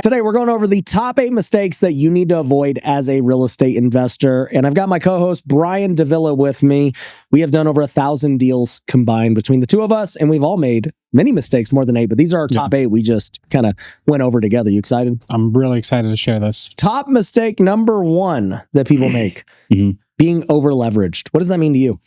Today, we're going over the top 8 mistakes that you need to avoid as a real estate investor. And I've got my co-host, Brian Davila, with me. We have done over 1,000 deals combined between the two of us, and we've all made many mistakes, more than 8, but these are our top 8 we just kind of went over together. You excited? I'm really excited to share this. Top mistake number 1 that people make, being over-leveraged. What does that mean to you?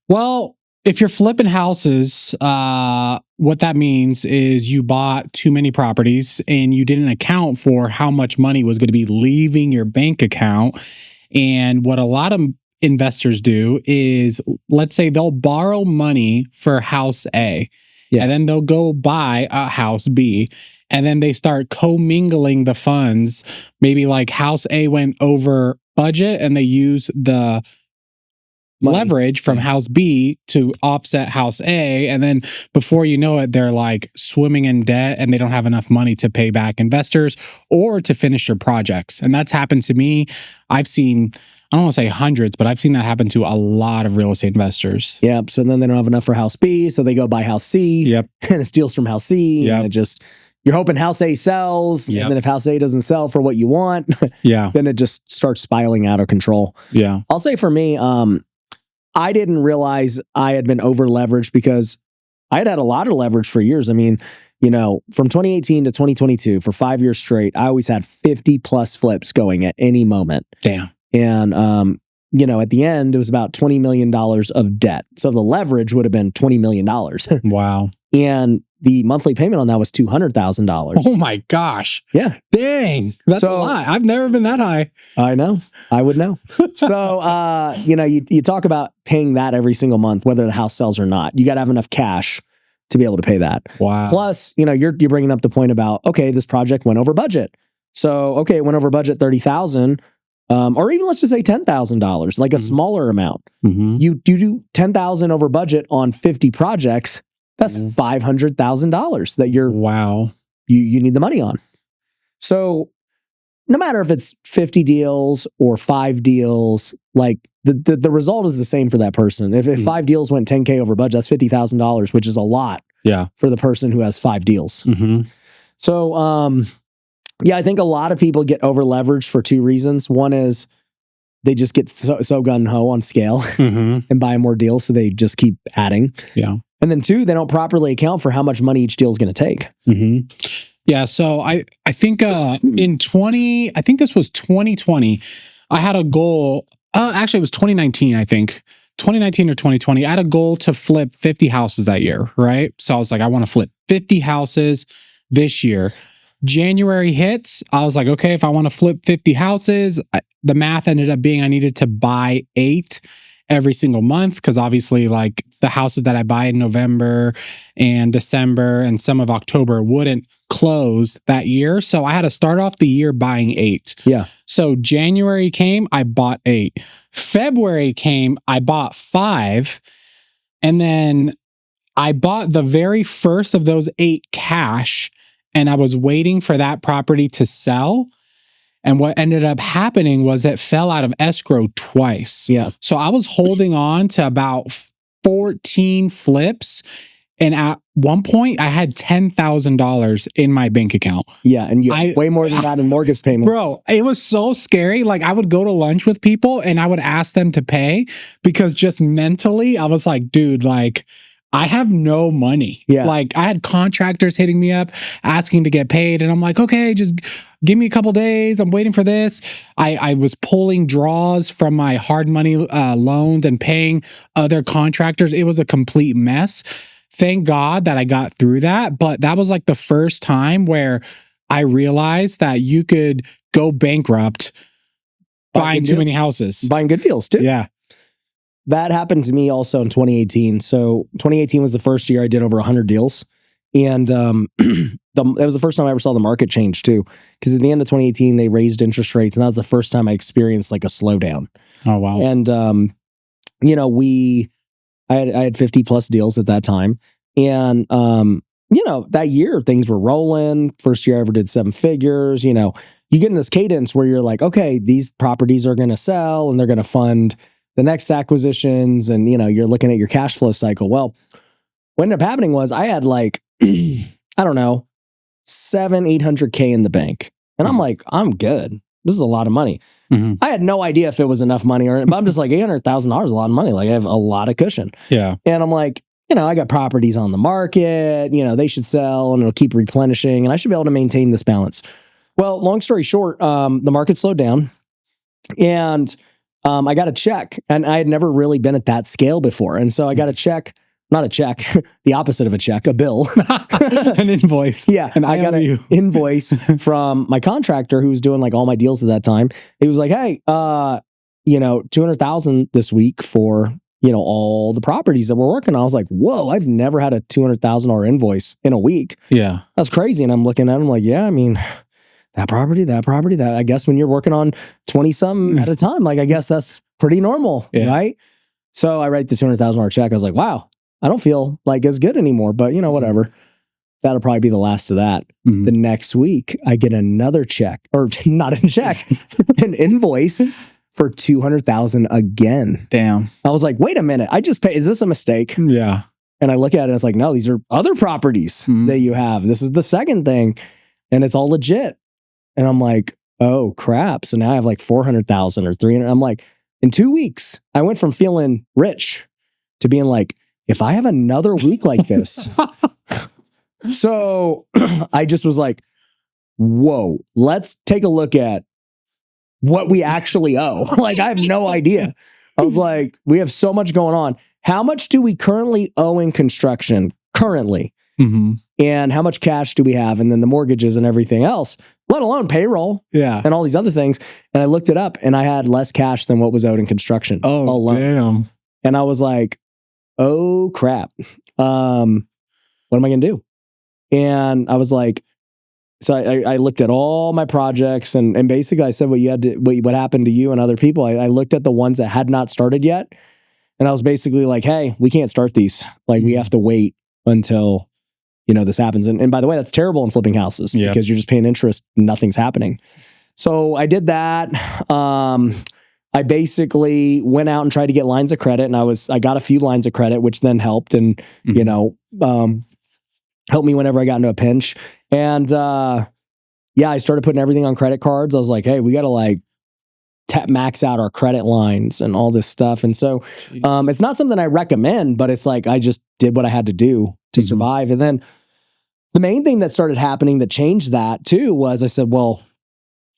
Well, if you're flipping houses, what that means is you bought too many properties and you didn't account for how much money was going to be leaving your bank account. And what a lot of investors do is, let's say they'll borrow money for house A, and then they'll go buy a house B, and then they start commingling the funds. Maybe like house A went over budget and they use the leverage from house B to offset house A. And then before you know it, they're like swimming in debt and they don't have enough money to pay back investors or to finish your projects. And that's happened to me. I've seen, I don't want to say hundreds, but I've seen that happen to a lot of real estate investors. Yep. So then they don't have enough for house B. So they go buy house C. Yep. And it steals from house C. Yep. And it just, you're hoping house A sells. Yep. And then if house A doesn't sell for what you want, then it just starts spiraling out of control. Yeah. I'll say for me, I didn't realize I had been over leveraged because I had a lot of leverage for years. I mean, you know, from 2018 to 2022, for 5 years straight, I always had 50 plus flips going at any moment. Damn. And, you know, at the end, it was about $20 million of debt. So the leverage would have been $20 million. Wow. And the monthly payment on that was $200,000. Oh my gosh. Yeah. Dang. That's a lot. I've never been that high. I know. I would know. So, you know, you talk about paying that every single month, whether the house sells or not. You got to have enough cash to be able to pay that. Wow. Plus, you know, you're bringing up the point about, okay, this project went over budget. So, okay, it went over budget $30,000, or even let's just say $10,000, like a smaller amount. You do $10,000 over budget on 50 projects. That's $500,000 that you're you need the money on. So no matter if it's 50 deals or 5 deals, like the result is the same for that person. If 5 deals went 10K over budget, that's $50,000, which is a lot for the person who has 5 deals. So yeah, I think a lot of people get over leveraged for 2 reasons. One is they just get so gun-ho on scale and buy more deals, so they just keep adding. Yeah. And then 2, they don't properly account for how much money each deal is going to take. Yeah. So I think I think this was 2020. I had a goal. Actually, it was 2019, I think. 2019 or 2020. I had a goal to flip 50 houses that year, right? So I was like, I want to flip 50 houses this year. January hits. I was like, okay, if I want to flip 50 houses, the math ended up being I needed to buy 8 every single month, because obviously like the houses that I buy in November and December and some of October wouldn't close that year. So I had to start off the year buying 8. Yeah. So January came, I bought 8. February came, I bought 5. And then I bought the very first of those 8 cash, and I was waiting for that property to sell. And what ended up happening was it fell out of escrow twice. Yeah. So I was holding on to about 14 flips. And at one point, I had $10,000 in my bank account. Yeah. And you way more than that in mortgage payments. Bro, it was so scary. Like, I would go to lunch with people and I would ask them to pay, because just mentally, I was like, dude, like, I have no money. Yeah. Like, I had contractors hitting me up asking to get paid. And I'm like, okay, just give me a couple days. I'm waiting for this. I was pulling draws from my hard money loans and paying other contractors. It was a complete mess. Thank God that I got through that. But that was like the first time where I realized that you could go bankrupt buying too many houses. Buying good deals too. Yeah. That happened to me also in 2018. So 2018 was the first year I did over 100 deals. And that was the first time I ever saw the market change too. Because at the end of 2018, they raised interest rates. And that was the first time I experienced like a slowdown. Oh, wow. And, you know, I had 50 plus deals at that time. And, you know, that year things were rolling. First year I ever did 7 figures. You know, you get in this cadence where you're like, okay, these properties are going to sell and they're going to fund the next acquisitions, and, you know, you're looking at your cash flow cycle. Well, what ended up happening was I had like, I don't know, $800K in the bank. And I'm like, I'm good. This is a lot of money. I had no idea if it was enough money but I'm just like, $800,000 is a lot of money. Like I have a lot of cushion. Yeah. And I'm like, I got properties on the market, they should sell and it'll keep replenishing and I should be able to maintain this balance. Well, long story short, the market slowed down and I got a check and I had never really been at that scale before. And so I got a check, not a check, the opposite of a check, a bill. An invoice. Yeah. And I got an invoice from my contractor who was doing like all my deals at that time. He was like, hey, $200,000 this week for, all the properties that we're working on. I was like, whoa, I've never had a $200,000 invoice in a week. Yeah. That's crazy. And I'm looking at him like, yeah, I mean, that property, that I guess when you're working on 20 something at a time, like, I guess that's pretty normal. Yeah. Right. So I write the $200,000 check. I was like, wow, I don't feel like as good anymore, but whatever. That'll probably be the last of that. The next week I get another check or not a check, an invoice for $200,000 again. Damn. I was like, wait a minute. I just paid. Is this a mistake? Yeah. And I look at it and it's like, no, these are other properties that you have. This is the second thing and it's all legit. And I'm like, oh crap. So now I have like 400,000 or 300. I'm like, in 2 weeks, I went from feeling rich to being like, if I have another week like this. So I just was like, whoa, let's take a look at what we actually owe. Like, I have no idea. I was like, we have so much going on. How much do we currently owe in construction currently? And how much cash do we have? And then the mortgages and everything else, let alone payroll and all these other things. And I looked it up and I had less cash than what was owed in construction. Oh, alone. Damn. And I was like, oh crap. What am I going to do? And I was like, so I looked at all my projects and basically I said what happened to you and other people. I looked at the ones that had not started yet. And I was basically like, hey, we can't start these. Like we have to wait until, this happens. And by the way, that's terrible in flipping houses because you're just paying interest and nothing's happening. So I did that. I basically went out and tried to get lines of credit and I got a few lines of credit, which then helped and, helped me whenever I got into a pinch. And I started putting everything on credit cards. I was like, hey, we got to like max out our credit lines and all this stuff. And so it's not something I recommend, but it's like I just did what I had to do to survive. And then the main thing that started happening that changed that too was I said, well,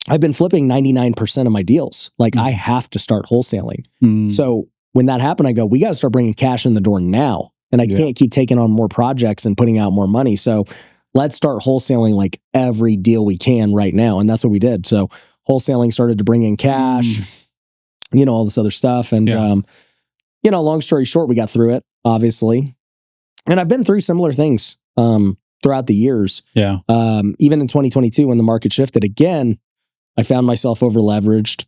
I've been flipping 99% of my deals. Like I have to start wholesaling. So when that happened, I go, we got to start bringing cash in the door now. And I can't keep taking on more projects and putting out more money. So let's start wholesaling like every deal we can right now. And that's what we did. So wholesaling started to bring in cash, all this other stuff. And, long story short, we got through it, obviously. And I've been through similar things throughout the years. Yeah. Even in 2022, when the market shifted again, I found myself over leveraged.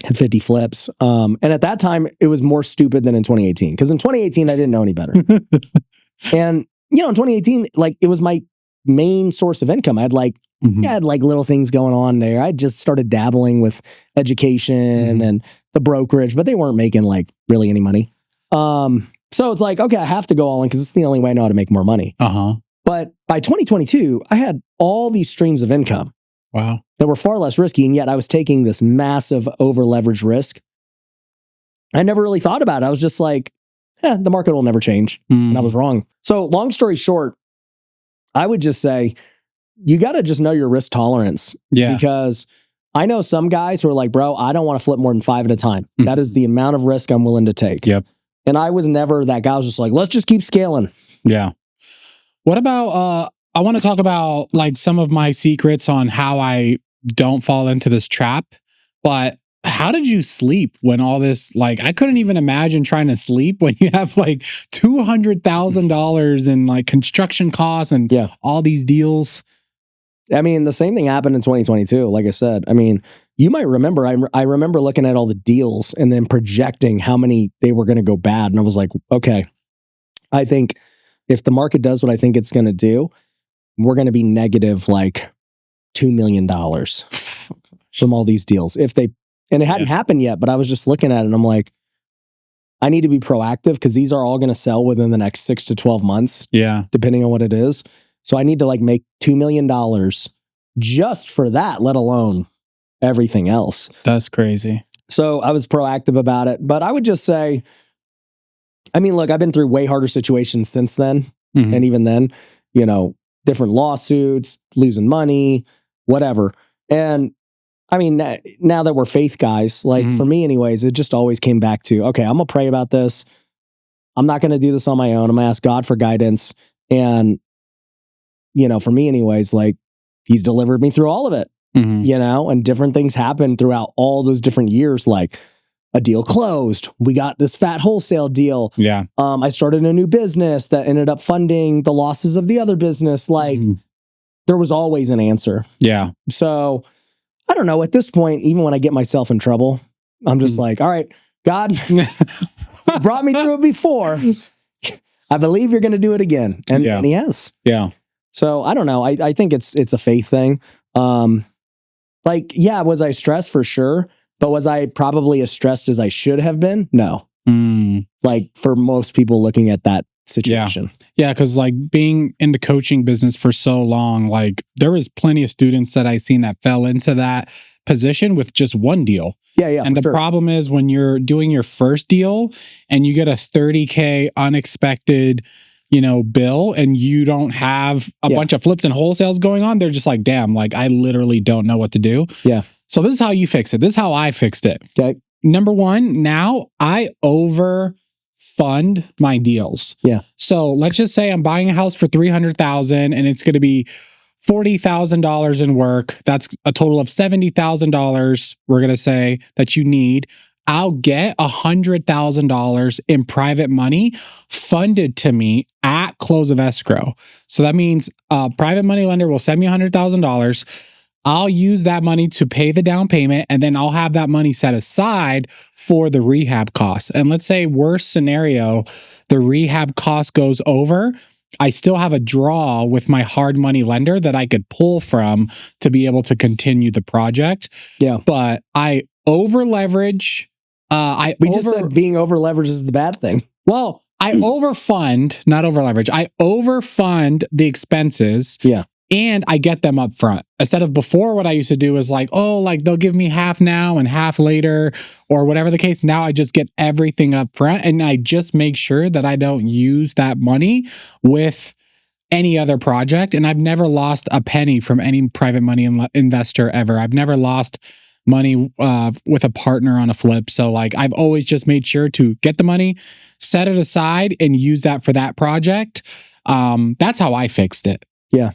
Had 50 flips. And at that time, it was more stupid than in 2018. Because in 2018, I didn't know any better. And, in 2018, like it was my main source of income. I had like, I had like little things going on there. I just started dabbling with education and the brokerage, but they weren't making like really any money. So it's like, okay, I have to go all in because it's the only way I know how to make more money. But by 2022, I had all these streams of income. Wow. That were far less risky. And yet I was taking this massive over leveraged risk. I never really thought about it. I was just like, the market will never change. And I was wrong. So long story short, I would just say, you got to just know your risk tolerance. Yeah. Because I know some guys who are like, bro, I don't want to flip more than 5 at a time. That is the amount of risk I'm willing to take. Yep. And I was never that guy. I was just like, let's just keep scaling. Yeah. What about, I want to talk about like some of my secrets on how I don't fall into this trap, but how did you sleep when all this, like, I couldn't even imagine trying to sleep when you have like $200,000 in like construction costs and all these deals. I mean, the same thing happened in 2022. Like I said, I mean, you might remember, I remember looking at all the deals and then projecting how many they were going to go bad. And I was like, okay, I think if the market does what I think it's going to do, we're going to be negative like $2 million from all these deals. And it hadn't happened yet, but I was just looking at it and I'm like, I need to be proactive because these are all going to sell within the next 6 to 12 months. Yeah. Depending on what it is. So I need to like make $2 million just for that, let alone everything else. That's crazy. So I was proactive about it. But I would just say, I mean, look, I've been through way harder situations since then. Mhm. And even then, you know, different lawsuits, losing money, whatever. And I mean, now that we're faith guys, like for me anyways, it just always came back to, okay, I'm going to pray about this. I'm not going to do this on my own. I'm going to ask God for guidance. And, you know, for me anyways, like he's delivered me through all of it, you know, and different things happen throughout all those different years. Like a deal closed. We got this fat wholesale deal. Yeah. I started a new business that ended up funding the losses of the other business. Like there was always an answer. Yeah. So I don't know, at this point, even when I get myself in trouble, I'm just like, all right, God, you brought me through it before. I believe you're going to do it again. And he has. Yeah. So I don't know. I think it's a faith thing. Like, yeah, was I stressed? For sure. But was I probably as stressed as I should have been? No. Like for most people looking at that situation. Yeah, because like being in the coaching business for so long, like there was plenty of students that I seen that fell into that position with just one deal. Yeah. And the problem is when you're doing your first deal and you get a $30K unexpected, you know, bill and you don't have a bunch of flips and wholesales going on, they're just like, damn, like I literally don't know what to do. Yeah. So this is how you fix it. This is how I fixed it. Okay. Number one, now I overfund my deals. Yeah. So let's just say I'm buying a house for $300,000 and it's going to be $40,000 in work. That's a total of $70,000. We're going to say that you need. I'll get $100,000 in private money funded to me at close of escrow. So that means a private money lender will send me $100,000. I'll use that money to pay the down payment, and then I'll have that money set aside for the rehab costs. And let's say worst scenario, the rehab cost goes over. I still have a draw with my hard money lender that I could pull from to be able to continue the project. Yeah. But I over leverage. Just said being over leveraged is the bad thing. Well, I overfund, not over leverage. I overfund the expenses. Yeah. And I get them up front. Instead of before, what I used to do is like, oh, like they'll give me half now and half later or whatever the case. Now I just get everything up front and I just make sure that I don't use that money with any other project. And I've never lost a penny from any private money investor ever. I've never lost money with a partner on a flip. So like I've always just made sure to get the money, set it aside and use that for that project. That's how I fixed it. Yeah.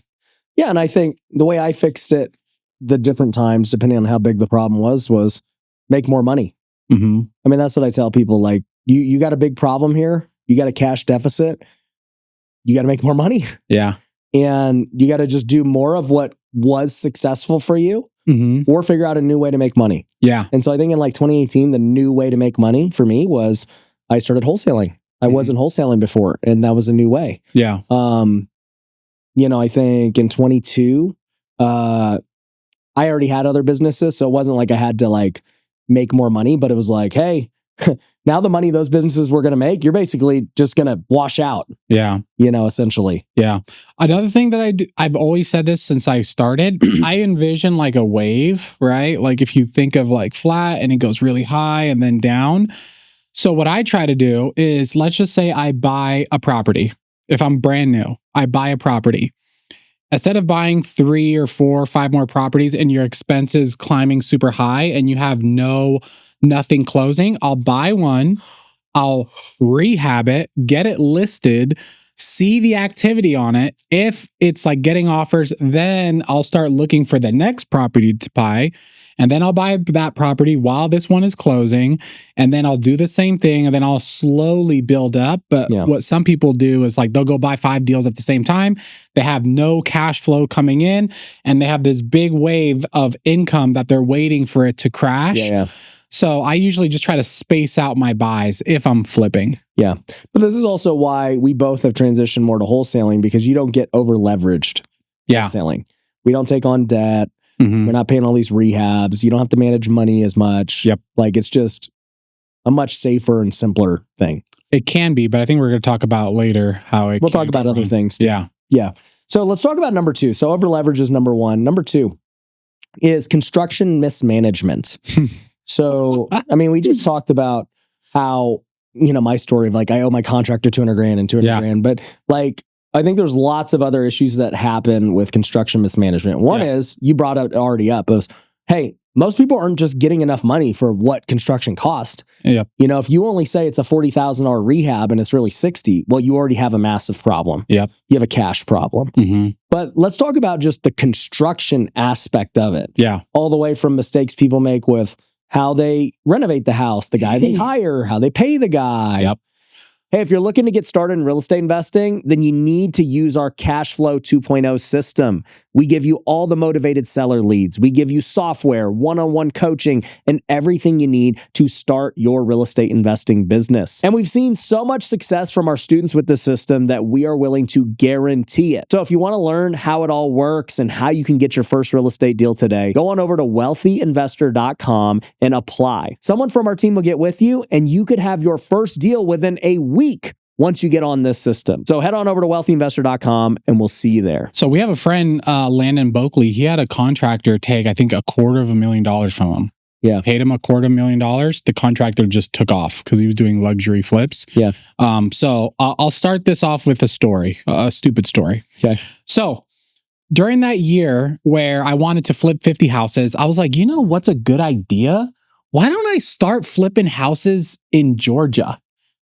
Yeah, and I think the way I fixed it, the different times, depending on how big the problem was make more money. I mean, that's what I tell people. Like, you got a big problem here. You got a cash deficit. You got to make more money. Yeah. And you got to just do more of what was successful for you or figure out a new way to make money. Yeah. And so I think in like 2018, the new way to make money for me was I started wholesaling. I wasn't wholesaling before, and that was a new way. Yeah. You know, I think in 22, I already had other businesses. So it wasn't like I had to like make more money, but it was like, hey, now the money those businesses were going to make, you're basically just going to wash out. Yeah. You know, essentially. Yeah. Another thing that I do, I've always said this since I started, I envision like a wave, right? Like if you think of like flat and it goes really high and then down. So what I try to do is, let's just say I buy a property. If I'm brand new, I buy a property. Instead of buying 3 or 4 or 5 more properties and your expenses climbing super high and you have nothing closing, I'll buy one, I'll rehab it, get it listed, see the activity on it. If it's like getting offers, then I'll start looking for the next property to buy. And then I'll buy that property while this one is closing. And then I'll do the same thing. And then I'll slowly build up. But what some people do is like, they'll go buy 5 deals at the same time. They have no cash flow coming in. And they have this big wave of income that they're waiting for it to crash. Yeah. So I usually just try to space out my buys if I'm flipping. Yeah. But this is also why we both have transitioned more to wholesaling, because you don't get over leveraged wholesaling. We don't take on debt. We're not paying all these rehabs. You don't have to manage money as much. Yep. Like it's just a much safer and simpler thing. It can be, but I think we're going to talk about later how it We'll talk about other things too. Yeah. Yeah. So let's talk about number 2. So overleverage is number 1. Number 2 is construction mismanagement. So, I mean, we just talked about how, my story of like, I owe my contractor $200,000 and $200,000, but like, I think there's lots of other issues that happen with construction mismanagement. One is, you brought it already up, is, hey, most people aren't just getting enough money for what construction cost. Yep. If you only say it's a $40,000 rehab and it's really 60, well, you already have a massive problem. Yep. You have a cash problem. Mm-hmm. But let's talk about just the construction aspect of it. Yeah. All the way from mistakes people make with how they renovate the house, the guy they hire, how they pay the guy. Yep. Hey, if you're looking to get started in real estate investing, then you need to use our Cashflow 2.0 system. We give you all the motivated seller leads. We give you software, one-on-one coaching, and everything you need to start your real estate investing business. And we've seen so much success from our students with this system that we are willing to guarantee it. So if you want to learn how it all works and how you can get your first real estate deal today, go on over to wealthyinvestor.com and apply. Someone from our team will get with you, and you could have your first deal within a week once you get on this system. So head on over to wealthyinvestor.com and we'll see you there. So we have a friend, Landon Boakley. He had a contractor take, I think, $250,000 from him. Yeah. Paid him $250,000. The contractor just took off because he was doing luxury flips. Yeah. So I'll start this off with a story, a stupid story. Okay. So during that year where I wanted to flip 50 houses, I was like, what's a good idea? Why don't I start flipping houses in Georgia?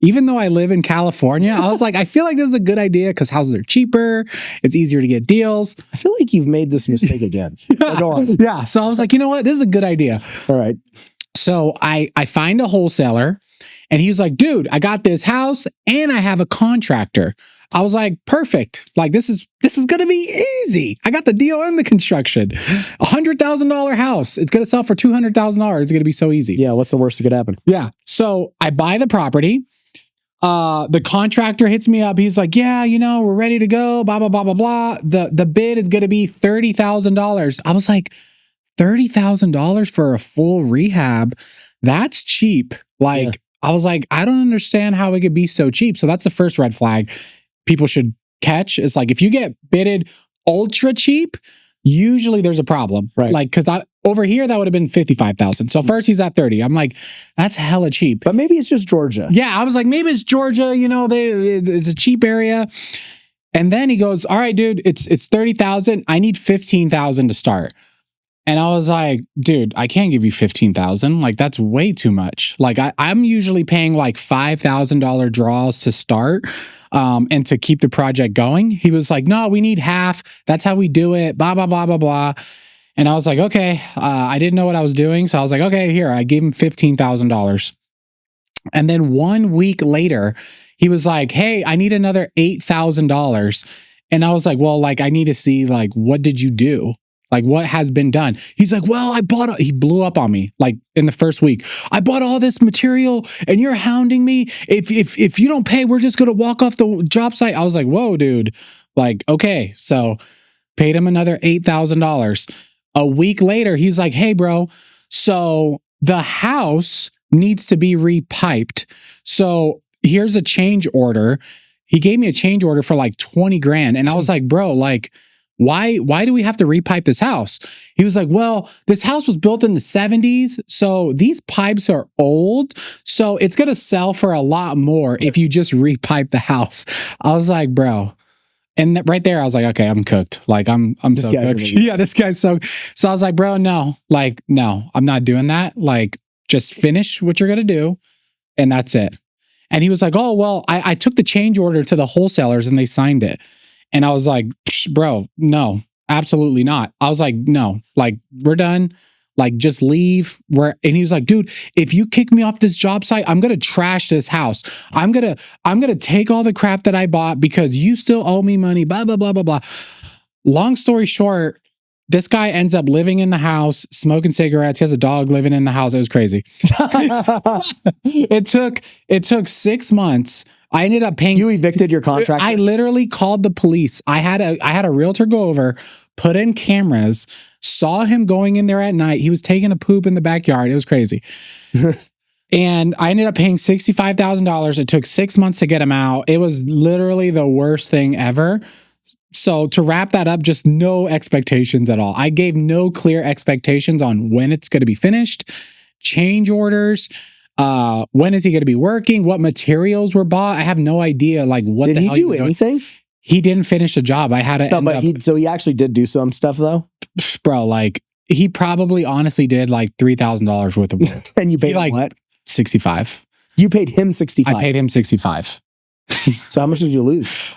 Even though I live in California, I was like, I feel like this is a good idea because houses are cheaper. It's easier to get deals. I feel like you've made this mistake again. Go on. Yeah. So I was like, you know what? This is a good idea. All right. So I find a wholesaler and he was like, dude, I got this house and I have a contractor. I was like, perfect. Like, this is going to be easy. I got the deal and the construction. $100,000 house. It's going to sell for $200,000. It's going to be so easy. Yeah. What's the worst that could happen? Yeah. So I buy the property. The contractor hits me up. He's like, yeah, we're ready to go, blah, blah, blah, blah, blah. The bid is going to be $30,000. I was like, $30,000 for a full rehab? That's cheap. I was like, I don't understand how it could be so cheap. So that's the first red flag people should catch. It's like, if you get bidded ultra cheap, usually there's a problem. Right. Like, cause over here, that would have been 55,000. So first he's at 30. I'm like, that's hella cheap. But maybe it's just Georgia. Yeah. I was like, maybe it's Georgia, it's a cheap area. And then he goes, all right, dude, it's 30,000. I need 15,000 to start. And I was like, dude, I can't give you 15,000. Like, that's way too much. Like, I'm usually paying like $5,000 draws to start and to keep the project going. He was like, no, we need half. That's how we do it. Blah, blah, blah, blah, blah. And I was like, okay, I didn't know what I was doing. So I was like, okay, here, I gave him $15,000. And then 1 week later, he was like, hey, I need another $8,000. And I was like, well, like, I need to see, like, what did you do? Like, what has been done? He's like, well, he blew up on me, like, in the first week. I bought all this material and you're hounding me. If you don't pay, we're just going to walk off the job site. I was like, whoa, dude. Like, okay. So paid him another $8,000. A week later, he's like, hey, bro, so the house needs to be repiped. So here's a change order. He gave me a change order for like 20 grand. And I was like, bro, like, why do we have to repipe this house? He was like, well, this house was built in the 70s. So these pipes are old. So it's going to sell for a lot more if you just repipe the house. I was like, bro. And right there, I was like, okay, I'm cooked. Like, I'm so cooked. Yeah, this guy's so I was like, bro, no, I'm not doing that. Like, just finish what you're going to do. And that's it. And he was like, oh, well, I took the change order to the wholesalers and they signed it. And I was like, bro, no, absolutely not. I was like, no, like, we're done. Like, just leave. And he was like, dude, if you kick me off this job site, I'm going to trash this house. I'm going to take all the crap that I bought because you still owe me money, blah, blah, blah, blah, blah. Long story short, this guy ends up living in the house, smoking cigarettes. He has a dog living in the house. It was crazy. It took 6 months. I ended up paying. You evicted your contractor? I literally called the police. I had a realtor go over, put in cameras, saw him going in there at night. He was taking a poop in the backyard. It was crazy. And I ended up paying $65,000. It took 6 months to get him out. It was literally the worst thing ever. So So to wrap that up, just no expectations at all. I gave no clear expectations on when it's going to be finished, change orders, when is he going to be working, what materials were bought. I have no idea. Like, what did the he hell do anything? He didn't finish the job. I had to. No, but he actually did do some stuff though, bro. Like, he probably honestly did like $3,000 worth of work. And you paid him like what? 65. You paid him 65. I paid him 65. So how much did you lose?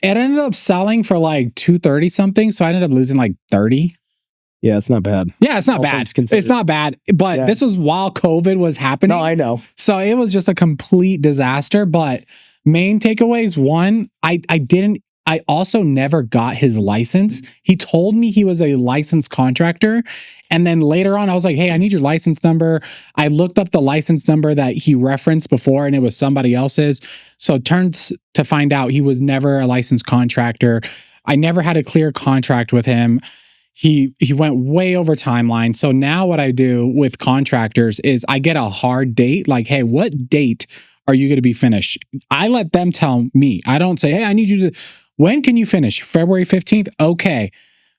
It ended up selling for like 230 something. So I ended up losing like 30. Yeah, it's not bad. Yeah, it's not bad. It's not bad. But this was while COVID was happening. No, I know. So it was just a complete disaster. But main takeaways, one, I also never got his license. He told me he was a licensed contractor. And then later on, I was like, hey, I need your license number. I looked up the license number that he referenced before, and it was somebody else's. So it turns to find out he was never a licensed contractor. I never had a clear contract with him. He went way over timeline. So now what I do with contractors is I get a hard date. Like, hey, what date are you going to be finished? I let them tell me. I don't say, hey, I need you to... When can you finish? February 15th? Okay.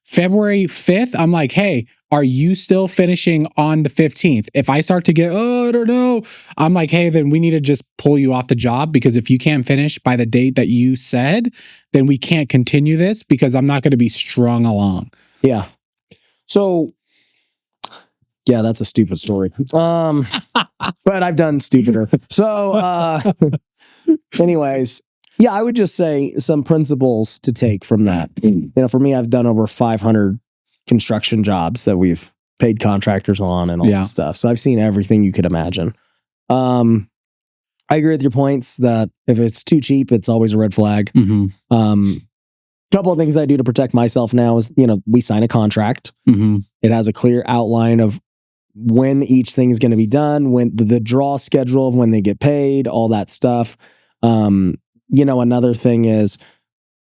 February 5th, I'm like, hey, are you still finishing on the 15th? If I start to get, I don't know, I'm like, hey, then we need to just pull you off the job, because if you can't finish by the date that you said, then we can't continue this, because I'm not going to be strung along. Yeah. So, yeah, that's a stupid story. But I've done stupider. So, anyways, yeah, I would just say some principles to take from that. You know, for me, I've done over 500 construction jobs that we've paid contractors on and all that stuff. So I've seen everything you could imagine. I agree with your points that if it's too cheap, it's always a red flag. Couple of things I do to protect myself now is, you know, we sign a contract. It has a clear outline of when each thing is going to be done, when the draw schedule of when they get paid, all that stuff. You know, another thing is,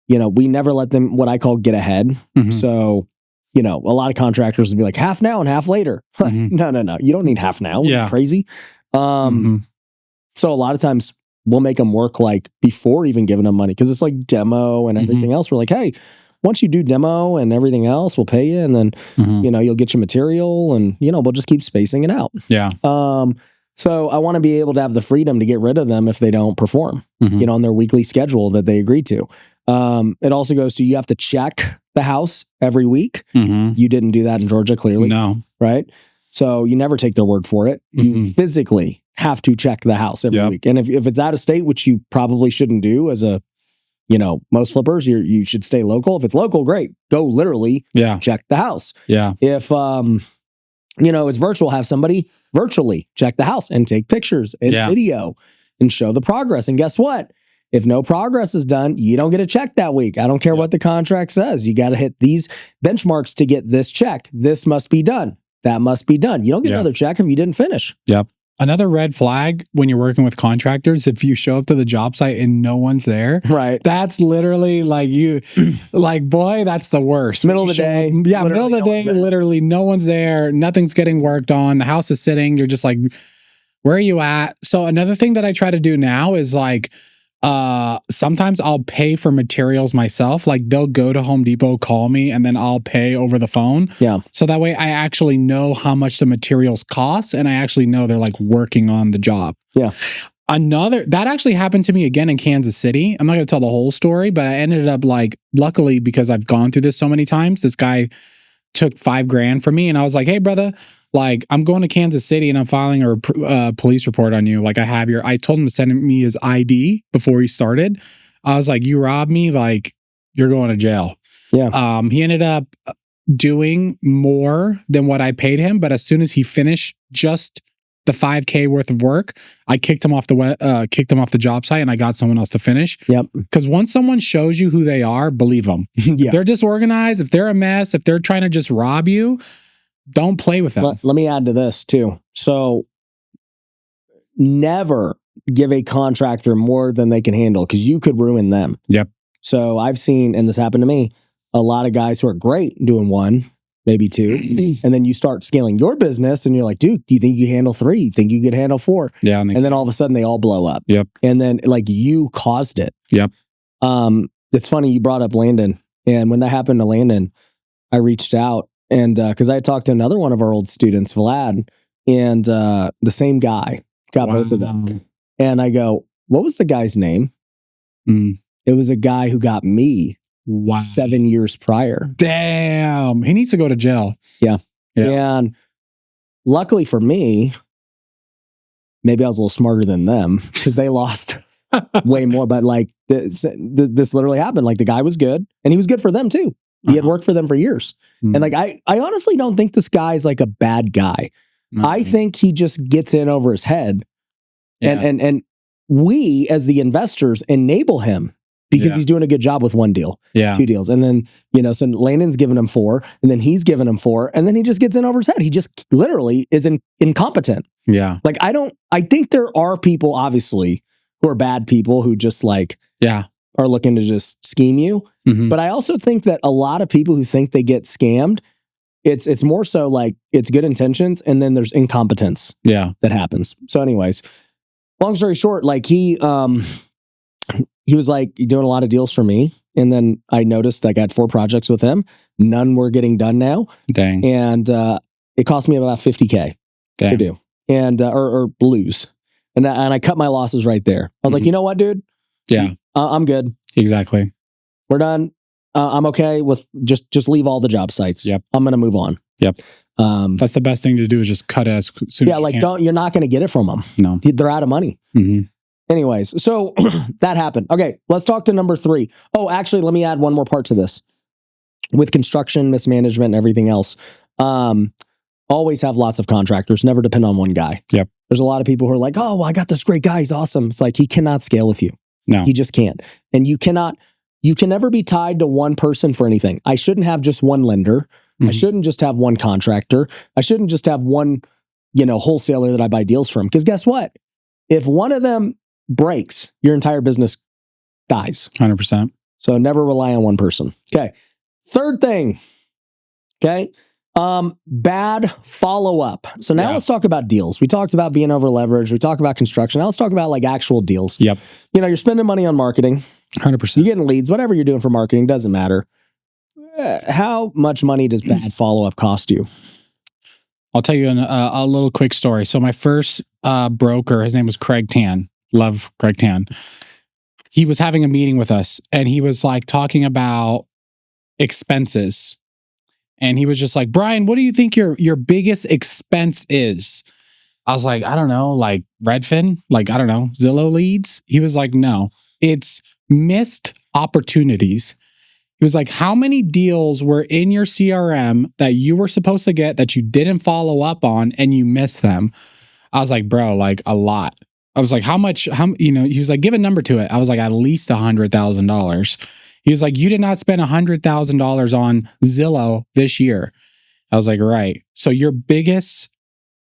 you know, we never let them, what I call, get ahead. So, you know, a lot of contractors would be like half now and half later. No. You don't need half now. You're crazy. So a lot of times we'll make them work like before even giving them money, because it's like demo and everything else. We're like, hey, once you do demo and everything else, we'll pay you. And then, you know, you'll get your material and, you know, we'll just keep spacing it out. Yeah. So I want to be able to have the freedom to get rid of them if they don't perform, you know, on their weekly schedule that they agreed to. It also goes to, you have to check the house every week. You didn't do that in Georgia, clearly. No. Right? So you never take their word for it. You physically have to check the house every week. And if it's out of state, which you probably shouldn't do as a, you know, most flippers, you should stay local. If it's local, great. Go literally check the house. If, you know, it's virtual, have somebody virtually check the house and take pictures and video and show the progress. And guess what? If no progress is done, you don't get a check that week. I don't care what the contract says. You got to hit these benchmarks to get this check. This must be done. That must be done. You don't get another check if you didn't finish. Another red flag when you're working with contractors, if you show up to the job site and no one's there, that's literally like boy, that's the worst. Middle of the day. Middle of the day, literally no one's there. Nothing's getting worked on. The house is sitting. You're just like, where are you at? So another thing that I try to do now is like, sometimes I'll pay for materials myself. Like they'll go to Home Depot, call me, and then I'll pay over the phone. So that way I actually know how much the materials cost, and I actually know they're like working on the job. That actually happened to me again in Kansas City. I'm not going to tell the whole story, but I ended up like, luckily, because I've gone through this so many times, this guy took $5,000 from me, and I was like, hey brother, like, I'm going to Kansas City and I'm filing a police report on you. Like, I told him to send me his ID before he started. I was like, you robbed me, like, you're going to jail. He ended up doing more than what I paid him, but as soon as he finished just the $5,000 worth of work, I kicked him off the job site, and I got someone else to finish. Because once someone shows you who they are, believe them. If they're disorganized, if they're a mess, if they're trying to just rob you, don't play with them. Let me add to this too. So never give a contractor more than they can handle, because you could ruin them. So I've seen, and this happened to me, a lot of guys who are great doing one, maybe two, and then you start scaling your business and you're like, dude, do you think you can handle 3? You think you could handle 4? And then all of a sudden they all blow up. And then like you caused it. it's funny you brought up Landon. And when that happened to Landon, I reached out and because I had talked to another one of our old students, Vlad, and the same guy got both of them. And I go, what was the guy's name? It was a guy who got me 7 years prior. Damn. He needs to go to jail. Yeah. And luckily for me, maybe I was a little smarter than them because they lost way more. But like this literally happened. Like the guy was good and he was good for them too. He had worked for them for years. And like, I honestly don't think this guy's like a bad guy. I think he just gets in over his head and we as the investors enable him because he's doing a good job with one deal, 2 deals. And then, so Landon's giving him 4 and then he's giving him 4 and then he just gets in over his head. He just literally is incompetent. Yeah. Like I think there are people obviously who are bad people who just like, are looking to just scheme you. But I also think that a lot of people who think they get scammed, it's more so like it's good intentions and then there's incompetence that happens. So anyways, long story short, like he was like doing a lot of deals for me. And then I noticed like I had 4 projects with him. None were getting done now. Dang. And it cost me about $50K to do and or lose. And I cut my losses right there. I was like, you know what, dude? Yeah. I'm good. Exactly. We're done. I'm okay with just leave all the job sites. Yep. I'm going to move on. Yep. That's the best thing to do is just cut it as soon as you like can. you're not going to get it from them. No. They're out of money. Anyways, so that happened. Okay, let's talk to number 3. Oh, actually, let me add one more part to this. With construction, mismanagement, and everything else, always have lots of contractors. Never depend on one guy. Yep. There's a lot of people who are like, oh, well, I got this great guy. He's awesome. It's like, he cannot scale with you. No. He just can't. And you can never be tied to one person for anything. I shouldn't have just one lender. I shouldn't just have one contractor. I shouldn't just have one, wholesaler that I buy deals from. Because guess what? If one of them breaks, your entire business dies. 100%. So never rely on one person. Okay. Third thing. Okay. Bad follow-up. So now let's talk about deals. We talked about being over leveraged. We talked about construction. Now let's talk about like actual deals. Yep. You're spending money on marketing. 100%. You're getting leads, whatever you're doing for marketing, doesn't matter. How much money does bad follow-up cost you? I'll tell you a little quick story. So my first broker, his name was Craig Tan. Love Craig Tan. He was having a meeting with us and he was like talking about expenses. And he was just like, Brian, what do you think your biggest expense is? I was like, I don't know, like Redfin, like, I don't know, Zillow leads. He was like, no, it's missed opportunities. He was like, how many deals were in your CRM that you were supposed to get that you didn't follow up on and you missed them? I was like, bro, like a lot. I was like, how much, he was like, give a number to it. I was like, at least $100,000. He was like, you did not spend $100,000 on Zillow this year. I was like, right. So your biggest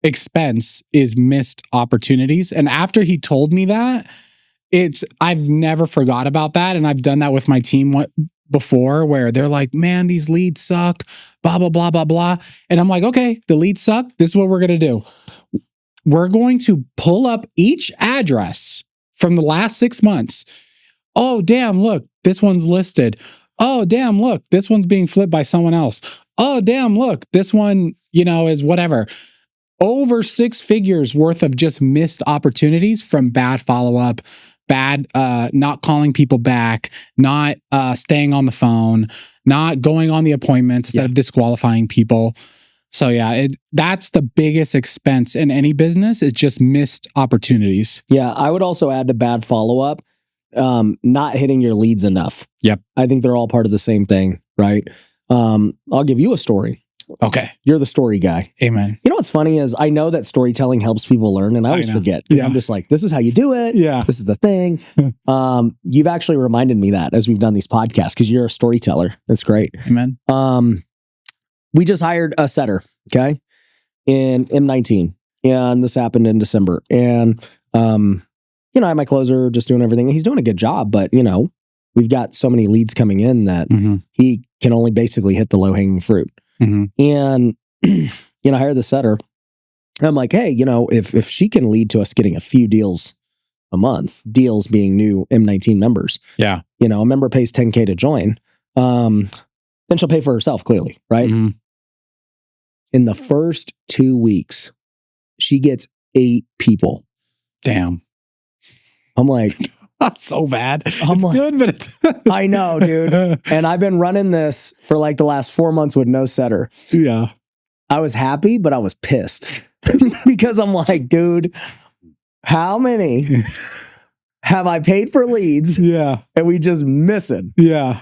expense is missed opportunities. And after he told me that, I've never forgot about that. And I've done that with my team before where they're like, man, these leads suck, blah, blah, blah, blah, blah. And I'm like, okay, the leads suck. This is what we're going to do. We're going to pull up each address from the last 6 months. Oh, damn, look, this one's listed. Oh, damn, look, this one's being flipped by someone else. Oh, damn, look, this one, is whatever. Over 6 figures worth of just missed opportunities from bad follow-up, bad not calling people back, not staying on the phone, not going on the appointments instead of disqualifying people. So yeah, that's the biggest expense in any business is just missed opportunities. Yeah, I would also add to bad follow-up, not hitting your leads enough. Yep. I think they're all part of the same thing, right? I'll give you a story. Okay. You're the story guy. Amen. You know what's funny is I know that storytelling helps people learn and I always forget because I'm just like, this is how you do it. Yeah. This is the thing. You've actually reminded me that as we've done these podcasts because you're a storyteller. That's great. Amen. We just hired a setter, okay, in M19. And this happened in December. And, I have my closer just doing everything. He's doing a good job, but, we've got so many leads coming in that he can only basically hit the low-hanging fruit. And, I hired the setter. I'm like, hey, if she can lead to us getting a few deals a month, deals being new M19 members. Yeah. You know, a member pays $10K to join. Then she'll pay for herself, clearly, right? Mm-hmm. In the first 2 weeks, she gets 8 people. Damn. I'm like, that's so bad. I'm it's like, good, but it's I know, dude. And I've been running this for like the last 4 months with no setter. Yeah. I was happy, but I was pissed because I'm like, dude, how many have I paid for leads? Yeah. And we just missing. Yeah.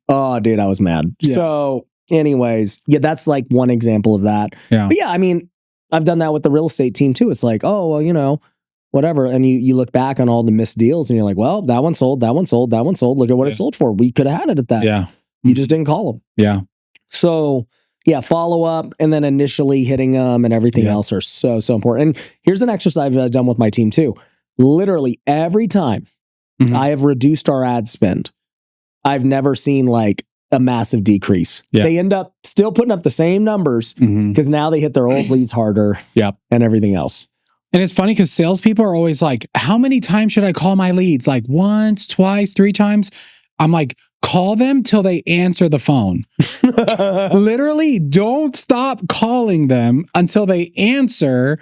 Oh, dude, I was mad. Yeah. So anyways, yeah, that's like one example of that. Yeah. But yeah, I mean, I've done that with the real estate team too. It's like, oh, well, you know, whatever. And you look back on all the missed deals and you're like, well, that one sold, that one sold, that one sold. Look at what it sold for. We could have had it at that. Yeah. You just didn't call them. Yeah. So yeah, follow up and then initially hitting them and everything else are so important. And here's an exercise I've done with my team too. Literally every time I have reduced our ad spend, I've never seen like a massive decrease. Yeah. They end up still putting up the same numbers because now they hit their old leads harder and everything else. And it's funny because salespeople are always like, how many times should I call my leads? Like once, twice, 3 times? I'm like, call them till they answer the phone. Literally, don't stop calling them until they answer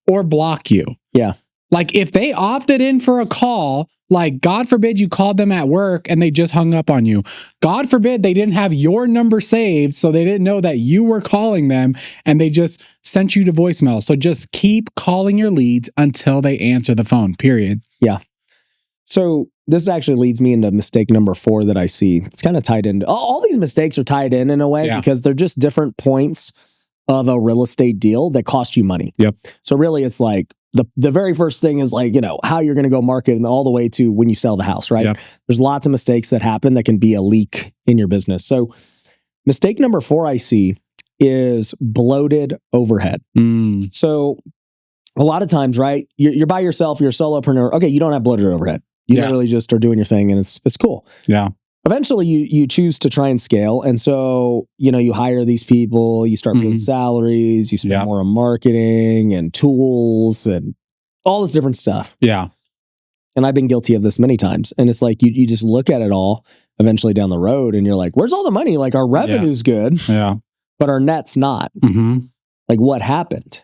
or block you. Yeah. Like if they opted in for a call, like God forbid you called them at work and they just hung up on you. God forbid they didn't have your number saved, so they didn't know that you were calling them and they just sent you to voicemail. So just keep calling your leads until they answer the phone, period. Yeah. So this actually leads me into mistake number 4 that I see. It's kind of tied into all these mistakes are tied in a way because they're just different points of a real estate deal that cost you money. Yep. So really it's like the very first thing is like, you know, how you're going to go market and all the way to when you sell the house, right? Yep. There's lots of mistakes that happen that can be a leak in your business. So mistake number 4 I see is bloated overhead. So a lot of times, right? You're by yourself, you're a solopreneur. Okay, you don't have bloated overhead. You literally just are doing your thing and it's cool. Yeah. Eventually you choose to try and scale. And so, you know, you hire these people, you start paying salaries, you spend more on marketing and tools and all this different stuff. Yeah. And I've been guilty of this many times. And it's like, you just look at it all eventually down the road and you're like, where's all the money? Like our revenue's good, but our net's not. Like what happened?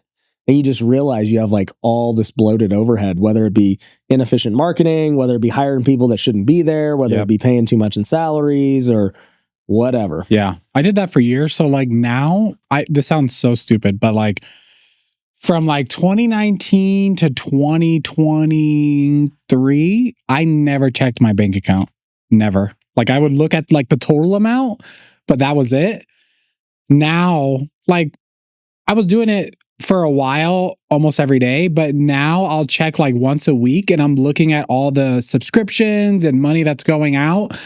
And you just realize you have like all this bloated overhead, whether it be inefficient marketing, whether it be hiring people that shouldn't be there, whether it be paying too much in salaries or whatever. Yeah. I did that for years. So like now, this sounds so stupid, but like from like 2019 to 2023, I never checked my bank account. Never. Like I would look at like the total amount, but that was it. Now, like I was doing it for a while, almost every day, but now I'll check like once a week and I'm looking at all the subscriptions and money that's going out,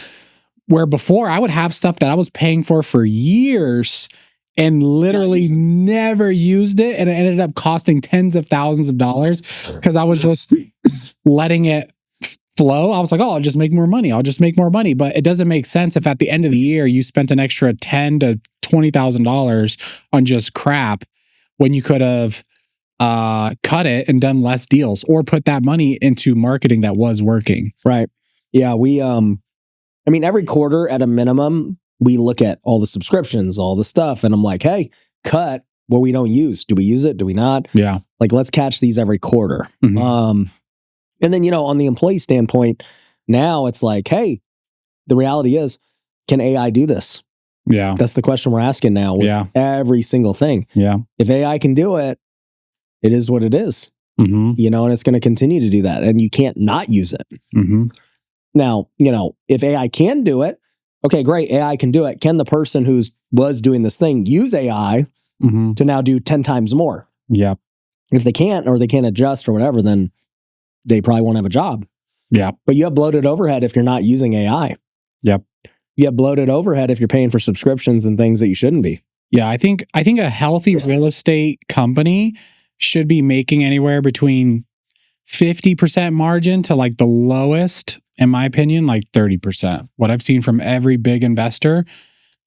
where before I would have stuff that I was paying for years and literally never used it. And it ended up costing tens of thousands of dollars because I was just letting it flow. I was like, oh, I'll just make more money. I'll just make more money. But it doesn't make sense if at the end of the year, you spent an extra $10,000 to $20,000 on just crap when you could have cut it and done less deals or put that money into marketing that was working. Right. Yeah. We, I mean, every quarter at a minimum, we look at all the subscriptions, all the stuff. And I'm like, hey, cut what we don't use. Do we use it? Do we not? Yeah. Like, let's catch these every quarter. And then, you know, on the employee standpoint, now it's like, hey, the reality is, can AI do this? Yeah. That's the question we're asking now with every single thing. Yeah. If AI can do it, it is what it is. You know, and it's going to continue to do that. And you can't not use it. Now, you know, if AI can do it, okay, great. AI can do it. Can the person who was doing this thing use AI to now do 10 times more? Yeah. If they can't, or they can't adjust or whatever, then they probably won't have a job. Yeah. But you have bloated overhead if you're not using AI. Yep. You have bloated overhead if you're paying for subscriptions and things that you shouldn't be. Yeah, I think a healthy real estate company should be making anywhere between 50% margin to like the lowest, in my opinion, like 30%. What I've seen from every big investor,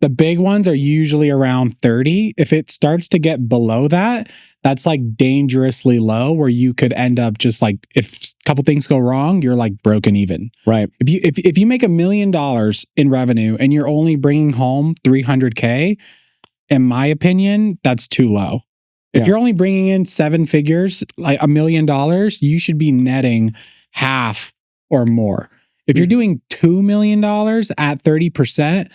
the big ones are usually around 30. If it starts to get below that, that's like dangerously low, where you could end up just like, if a couple things go wrong, you're like broken even. Right. If you make $1 million in revenue and you're only bringing home 300K, in my opinion, that's too low. If you're only bringing in 7 figures, like $1 million, you should be netting half or more. If you're doing $2 million at 30%,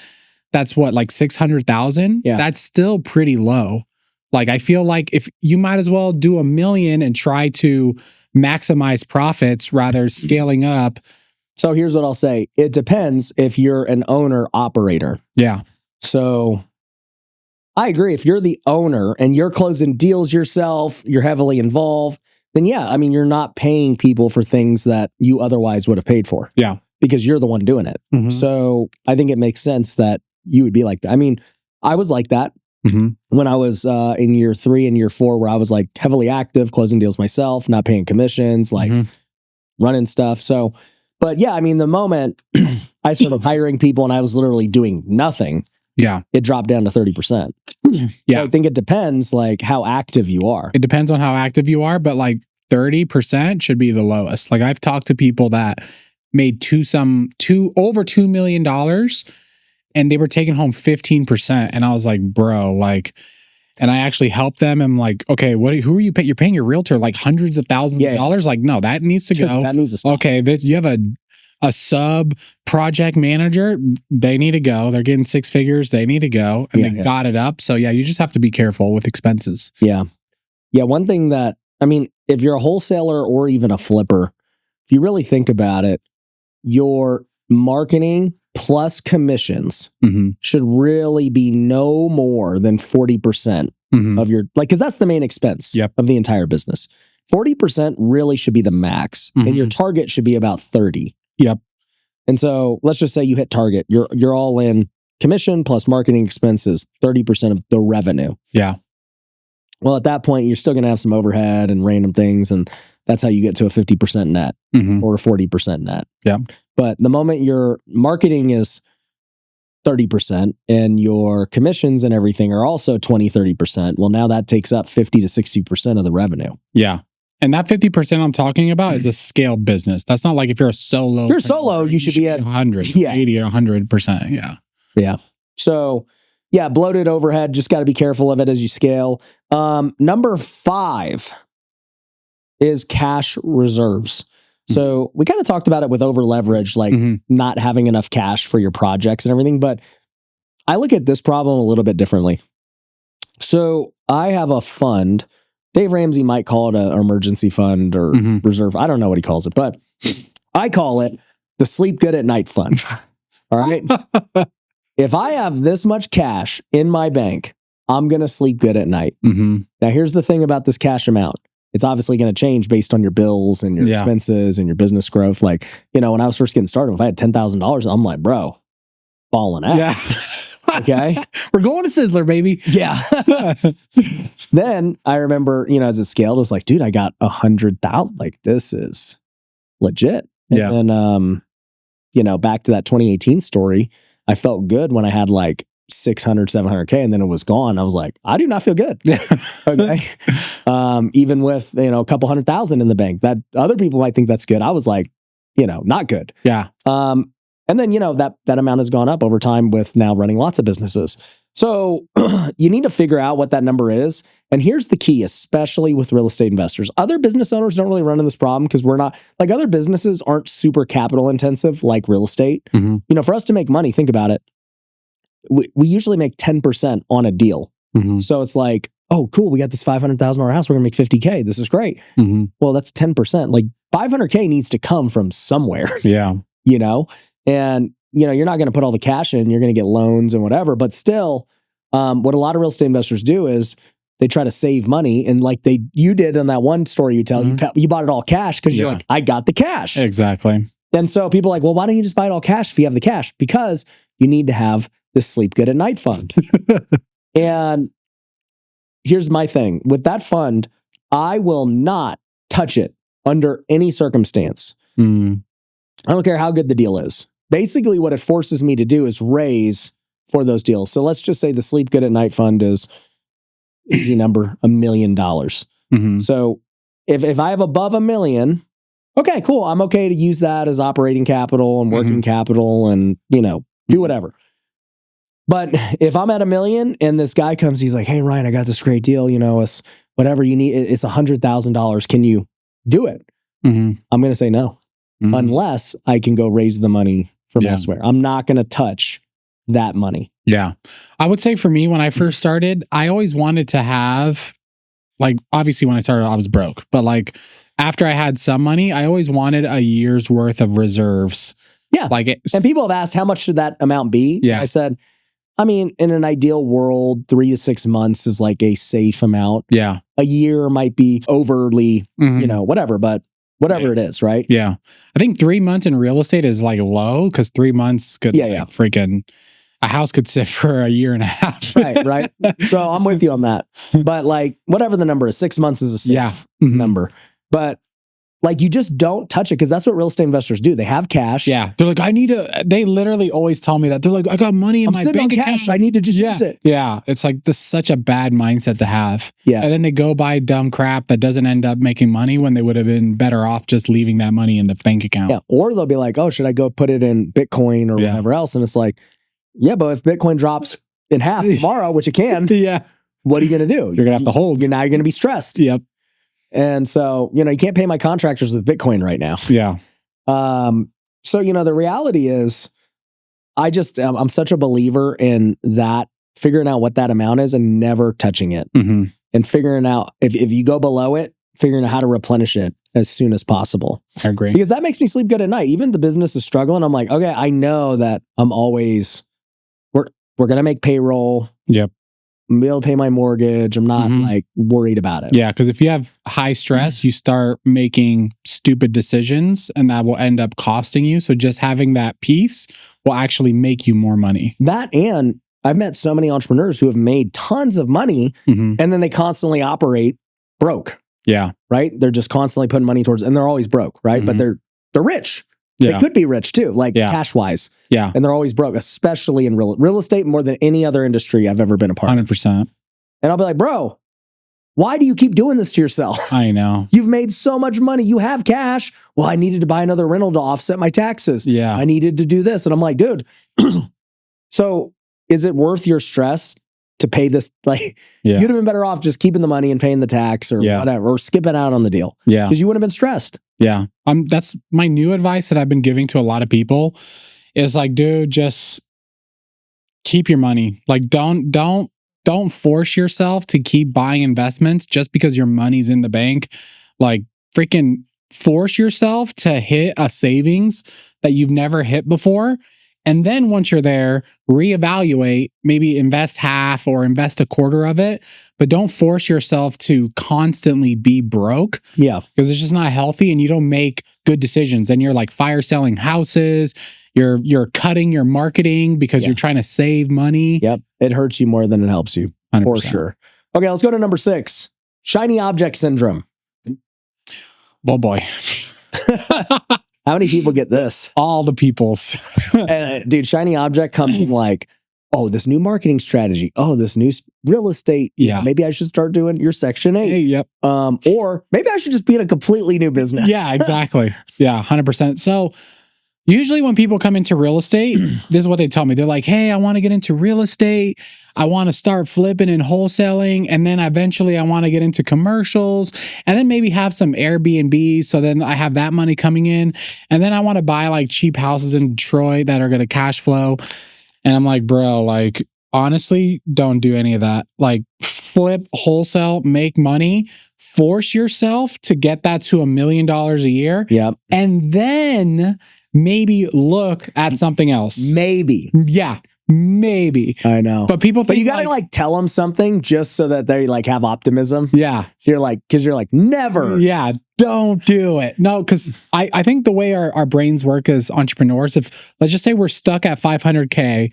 that's what, like 600,000? Yeah. That's still pretty low. Like, I feel like if you might as well do $1 million and try to maximize profits rather scaling up. So here's what I'll say. It depends if you're an owner operator. Yeah. So I agree. If you're the owner and you're closing deals yourself, you're heavily involved, then yeah, I mean, you're not paying people for things that you otherwise would have paid for. Yeah. Because you're the one doing it. Mm-hmm. So I think it makes sense that you would be like that. I mean, I was like that when I was in year 3 and year 4, where I was like heavily active, closing deals myself, not paying commissions, like running stuff. So, but yeah, I mean, the moment I started hiring people and I was literally doing nothing, it dropped down to 30%. Yeah. So I think it depends like how active you are. It depends on how active you are, but like 30% should be the lowest. Like, I've talked to people that made over $2 million and they were taking home 15%. And I was like, bro, like, and I actually helped them. I'm like, okay, who are you paying? You're paying your realtor like hundreds of thousands of dollars. Like, no, that needs to go. That needs to stop. Okay, you have a sub project manager. They need to go. They're getting 6 figures. They need to go. And they got it up. So yeah, you just have to be careful with expenses. Yeah. Yeah. One thing that, I mean, if you're a wholesaler or even a flipper, if you really think about it, your marketing plus commissions should really be no more than 40% of your, like, because that's the main expense of the entire business. 40% really should be the max, and your target should be about 30. Yep. And so let's just say you hit target. You're all in commission plus marketing expenses, 30% of the revenue. Yeah. Well, at that point, you're still going to have some overhead and random things, and that's how you get to a 50% net or a 40% net. Yeah. But the moment your marketing is 30% and your commissions and everything are also 20, 30%, well, now that takes up 50 to 60% of the revenue. Yeah. And that 50% I'm talking about is a scaled business. That's not like if you're a solo. If you're solo, you should be at 100, 80 or 100%. Yeah. Yeah. So yeah, bloated overhead, just got to be careful of it as you scale. Number 5 is cash reserves. So we kind of talked about it with over leverage, like not having enough cash for your projects and everything. But I look at this problem a little bit differently. So I have a fund. Dave Ramsey might call it an emergency fund or reserve. I don't know what he calls it, but I call it the sleep good at night fund. All right. If I have this much cash in my bank, I'm going to sleep good at night. Now, here's the thing about this cash amount. It's obviously going to change based on your bills and your expenses and your business growth. Like, you know, when I was first getting started, if I had $10,000, I'm like, bro, balling out. Yeah. Okay. We're going to Sizzler, baby. Yeah. Then I remember, you know, as it scaled, I was like, dude, I got 100,000. Like, this is legit. And then, you know, back to that 2018 story, I felt good when I had like 600, 700K, and then it was gone. I was like, I do not feel good. Okay. Even with, you know, a couple 100,000 in the bank, that other people might think that's good. I was like, you know, not good. Yeah. And then, you know, that amount has gone up over time with now running lots of businesses. So you need to figure out what that number is. And here's the key, especially with real estate investors. Other business owners don't really run into this problem because we're not, like, other businesses aren't super capital intensive like real estate. You know, for us to make money, think about it. We usually make 10% on a deal. So it's like, oh, cool, we got this $500,000 house. We're going to make 50K. This is great. Well, that's 10%. Like, 500K needs to come from somewhere. Yeah. You know? And, you know, you're not going to put all the cash in. You're going to get loans and whatever. But still, what a lot of real estate investors do is they try to save money. And like you did on that one story you tell, you bought it all cash because you're like, I got the cash. Exactly. And so people are like, well, why don't you just buy it all cash if you have the cash? Because you need to have this sleep good at night fund. And here's my thing. With that fund, I will not touch it under any circumstance. I don't care how good the deal is. Basically, what it forces me to do is raise for those deals. So let's just say the sleep good at night fund is easy number, $1 million. So if I have above $1 million, okay, cool. I'm okay to use that as operating capital and working capital and, do whatever. But if I'm at $1 million and this guy comes, he's like, hey, Ryan, I got this great deal, it's whatever you need. It's $100,000. Can you do it? I'm going to say no, unless I can go raise the money from elsewhere. I'm not going to touch that money. Yeah. I would say for me, when I first started, I always wanted to have, obviously when I started, I was broke, but after I had some money, I always wanted a year's worth of reserves. Yeah. And people have asked, how much should that amount be? Yeah. I said, in an ideal world, 3 to 6 months is a safe amount. Yeah. A year might be overly, whatever, but whatever it is, right? Yeah. I think 3 months in real estate is low because 3 months could freaking, a house could sit for a year and a half. Right. So I'm with you on that. But whatever the number is, 6 months is a safe number. But you just don't touch it because that's what real estate investors do. They have cash. Yeah. They're they literally always tell me that. They're like, I got money in my bank account. Cash. I need to just use it. Yeah. It's this such a bad mindset to have. Yeah. And then they go buy dumb crap that doesn't end up making money when they would have been better off just leaving that money in the bank account. Yeah. Or they'll be like, oh, should I go put it in Bitcoin or whatever else? And it's yeah, but if Bitcoin drops in half tomorrow, which it can, what are you going to do? You're going to have to hold. Now you're going to be stressed. Yep. And so, you can't pay my contractors with Bitcoin right now. Yeah. So, the reality is I'm such a believer in that, figuring out what that amount is and never touching it and figuring out if you go below it, figuring out how to replenish it as soon as possible. I agree. Because that makes me sleep good at night. Even if the business is struggling, I'm like, okay, I know that we're going to make payroll. Yep. I'm be able to pay my mortgage. I'm not worried about it. Yeah. Because if you have high stress, you start making stupid decisions and that will end up costing you. So just having that peace will actually make you more money. That, and I've met so many entrepreneurs who have made tons of money and then they constantly operate broke. Yeah. Right. They're just constantly putting money towards, and they're always broke. Right. But they're rich. Yeah. They could be rich too, cash wise. Yeah. And they're always broke, especially in real estate, more than any other industry I've ever been a part of. 100%. And I'll be like, bro, why do you keep doing this to yourself? I know. You've made so much money. You have cash. Well, I needed to buy another rental to offset my taxes. Yeah. I needed to do this. And I'm like, dude, so is it worth your stress to pay this? You'd have been better off just keeping the money and paying the tax or whatever, or skipping out on the deal. Yeah. Because you wouldn't have been stressed. Yeah. That's my new advice that I've been giving to a lot of people is dude, just keep your money. Don't force yourself to keep buying investments just because your money's in the bank. Freaking force yourself to hit a savings that you've never hit before. And then once you're there, reevaluate, maybe invest half or invest a quarter of it, but don't force yourself to constantly be broke. Yeah. Because it's just not healthy and you don't make good decisions. And you're fire selling houses, you're cutting your marketing because you're trying to save money. Yep. It hurts you more than it helps you. 100%. For sure. Okay, let's go to number 6. Shiny object syndrome. Oh boy. How many people get this? All the peoples. Dude, shiny object comes in oh, this new marketing strategy. Oh, this new real estate. Yeah. Maybe I should start doing your Section 8. Hey, yep. Or maybe I should just be in a completely new business. Yeah, exactly. Yeah, 100%. So usually when people come into real estate, this is what they tell me. They're like, hey, I want to get into real estate. I want to start flipping and wholesaling. And then eventually I want to get into commercials and then maybe have some Airbnb. So then I have that money coming in. And then I want to buy cheap houses in Detroit that are going to cash flow. And I'm like, bro, honestly, don't do any of that. Flip, wholesale, make money, force yourself to get that to $1 million a year. Yep. And then maybe look at something else. Maybe. Yeah, maybe. I know. But people think you got to tell them something just so that they have optimism. Yeah. Because you're never. Yeah. Don't do it. No, because I think the way our brains work as entrepreneurs, if let's just say we're stuck at 500K,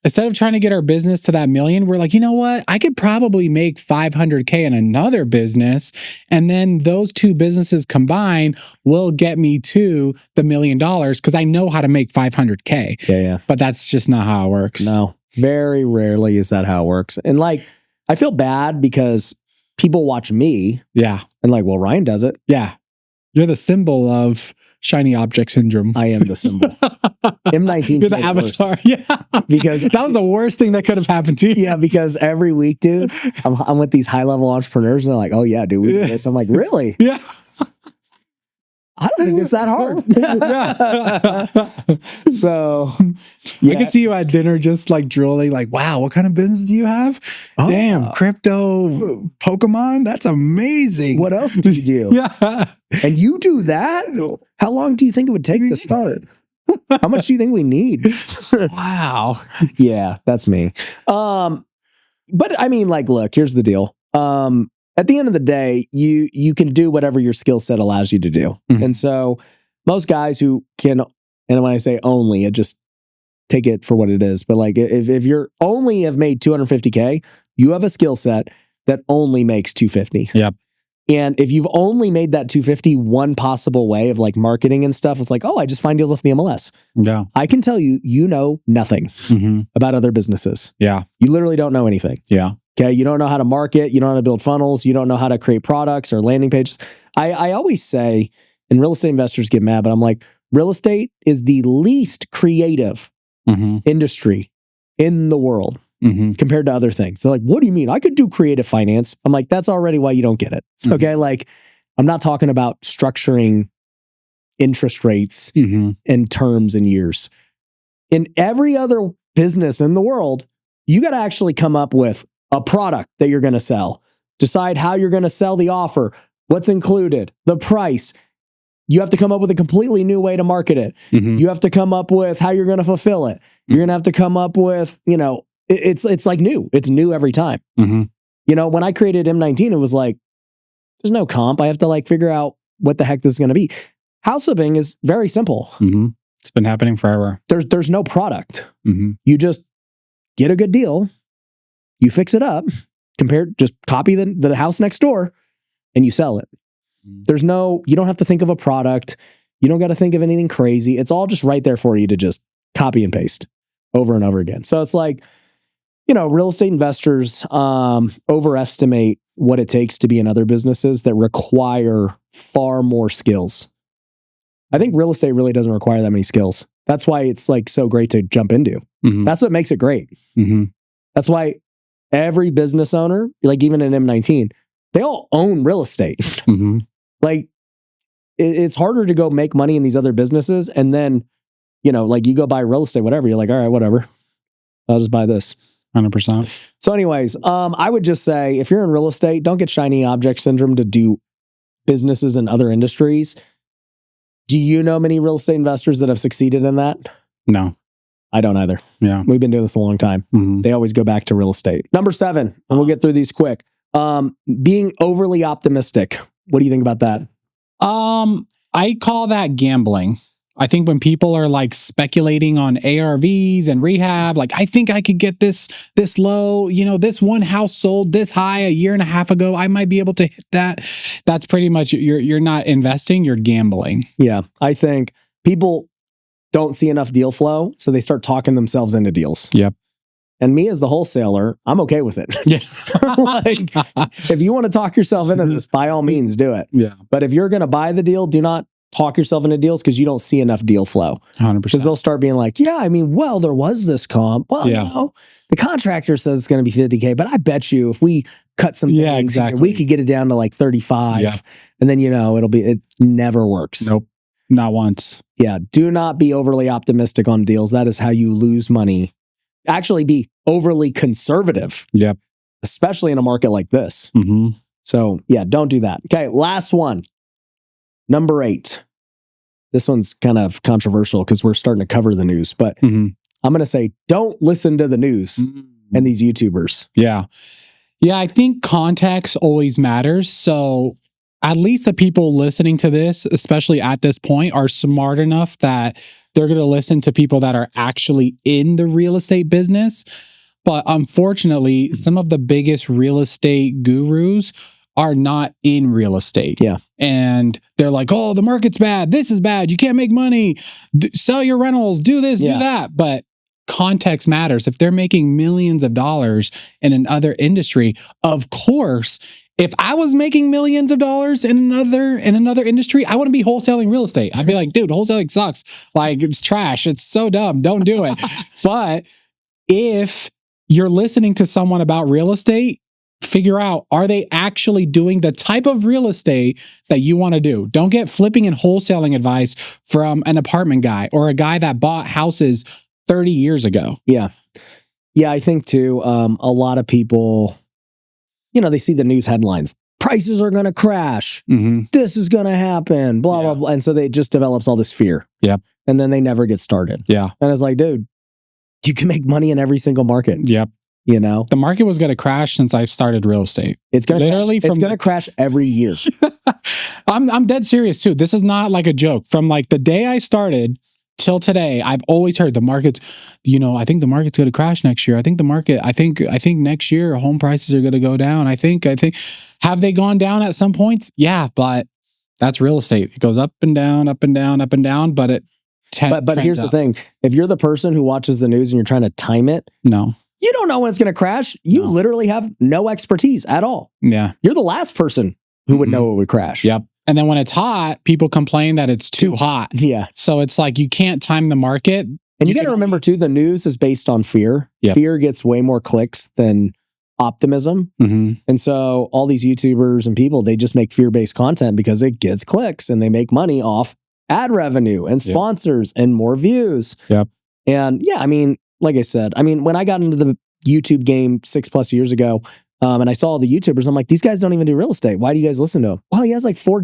instead of trying to get our business to that million, we're like, you know what? I could probably make 500K in another business. And then those two businesses combined will get me to the $1 million because I know how to make 500K. Yeah. But that's just not how it works. No, very rarely is that how it works. And I feel bad because people watch me Yeah. and like, well, Ryan does it. Yeah. You're the symbol of shiny object syndrome. I am the symbol. M19. You're the avatar. Yeah. Because that was the worst thing that could have happened to you. Yeah, because every week, dude, I'm with these high-level entrepreneurs and they're like, oh yeah, dude, we do this. I'm like, really? Yeah. I don't think it's that hard. So I can see you at dinner just like drooling, like, wow, what kind of business do you have? Damn, crypto, Pokemon, that's amazing. What else do you do? Yeah. And you do that? How long do you think it would take to start? How much do you think we need? Wow. Yeah, that's me. But I mean, like, look, here's the deal. At the end of the day, you can do whatever your skill set allows you to do. Mhm. And so most guys who can, and when I say only, it just take it for what it is. But like if you're only have made 250K, you have a skill set that only makes 250. Yep. And if you've only made that 250 one possible way of like marketing and stuff, it's like, oh, I just find deals off the MLS. Yeah. I can tell you, you know nothing Mm-hmm. about other businesses. Yeah. You literally don't know anything. Yeah. Okay. You don't know how to market. You don't know how to build funnels. You don't know how to create products or landing pages. I always say, and real estate investors get mad, but I'm like, real estate is the least creative Mm-hmm. industry in the world Mm-hmm. compared to other things. So like, what do you mean? I could do creative finance. I'm like, that's already why you don't get it. Mhm. Okay. Like, I'm not talking about structuring interest rates Mm-hmm. and terms and years. In every other business in the world, you got to actually come up with a product that you're going to sell, decide how you're going to sell the offer, what's included, the price. You have to come up with a completely new way to market it. Mm-hmm. You have to come up with how you're going to fulfill it. You're going to have to come up with, it's like new. It's new every time. Mm-hmm. When I created M19, it was like, there's no comp. I have to like figure out what the heck this is going to be. House flipping is very simple. Mm-hmm. It's been happening forever. There's no product. Mm-hmm. You just get a good deal. You fix it up, just copy the house next door and you sell it. You don't have to think of a product. You don't got to think of anything crazy. It's all just right there for you to just copy and paste over and over again. So it's like, real estate investors overestimate what it takes to be in other businesses that require far more skills. I think real estate really doesn't require that many skills. That's why it's like so great to jump into. Mm-hmm. That's what makes it great. Mm-hmm. That's why every business owner, like even in M19, they all own real estate. Mm-hmm. Like it's harder to go make money in these other businesses. And then, like you go buy real estate, whatever. You're like, all right, whatever. I'll just buy this. 100%. So anyways, I would just say if you're in real estate, don't get shiny object syndrome to do businesses in other industries. Do you know many real estate investors that have succeeded in that? No. I don't either. Yeah. We've been doing this a long time. Mm-hmm. They always go back to real estate. Number 7, and we'll get through these quick. Being overly optimistic. What do you think about that? I call that gambling. I think when people are like speculating on ARVs and rehab, like I think I could get this low, this one house sold this high a year and a half ago, I might be able to hit that. That's pretty much you're not investing, you're gambling. Yeah. I think people don't see enough deal flow, so they start talking themselves into deals. Yep. And me as the wholesaler, I'm okay with it. Yeah. Like, if you want to talk yourself into this, by all means, do it. Yeah. But if you're going to buy the deal, do not talk yourself into deals because you don't see enough deal flow. 100%. Because they'll start being like, yeah, I mean, well, there was this comp. Well, Yeah. the contractor says it's going to be 50K, but I bet you if we cut some Yeah, things, exactly. we could get it down to like 35. Yeah. And then, it never works. Nope. Not once. Yeah. Do not be overly optimistic on deals. That is how you lose money. Actually be overly conservative. Yep. Especially in a market like this. Mm-hmm. So yeah, don't do that. Okay. Last one. Number 8. This one's kind of controversial because we're starting to cover the news, but Mm-hmm. I'm going to say, don't listen to the news and these YouTubers. Yeah. Yeah. I think context always matters. So at least the people listening to this, especially at this point, are smart enough that they're going to listen to people that are actually in the real estate business. But unfortunately, some of the biggest real estate gurus are not in real estate. Yeah. And they're like, oh, the market's bad. This is bad. You can't make money. Sell your rentals. Do this, Yeah. do that. But context matters. If they're making millions of dollars in another industry, of course, if I was making millions of dollars in another industry, I wouldn't be wholesaling real estate. I'd be like, dude, wholesaling sucks. Like, it's trash. It's so dumb. Don't do it. But if you're listening to someone about real estate, figure out, are they actually doing the type of real estate that you want to do? Don't get flipping and wholesaling advice from an apartment guy or a guy that bought houses 30 years ago. Yeah. Yeah, I think too, a lot of people, they see the news headlines. Prices are going to crash. This is going to happen, blah, blah, blah. And so it just develops all this fear. Yep. And then they never get started. Yeah. And it's like, dude, you can make money in every single market. Yep. The market was going to crash since I've started real estate. It's going to crash every year. I'm dead serious too. This is not like a joke. From like the day I started till today, I've always heard the market's, I think the market's going to crash next year. I think next year home prices are going to go down. I think, have they gone down at some points? Yeah, but that's real estate. It goes up and down, up and down, up and down, but but here's the thing. If you're the person who watches the news and you're trying to time it, no. You don't know when it's going to crash. You literally have no expertise at all. Yeah. You're the last person who would know it would crash. Yep. And then when it's hot, people complain that it's too hot. Yeah. So it's like you can't time the market. And you got to remember too, the news is based on fear. Yep. Fear gets way more clicks than optimism. And so all these YouTubers and people, they just make fear-based content because it gets clicks and they make money off ad revenue and sponsors and more views. Yep. And yeah, like I said, when I got into the YouTube game 6+ years ago, and I saw all the YouTubers, I'm like, these guys don't even do real estate. Why do you guys listen to him? Well, he has like 4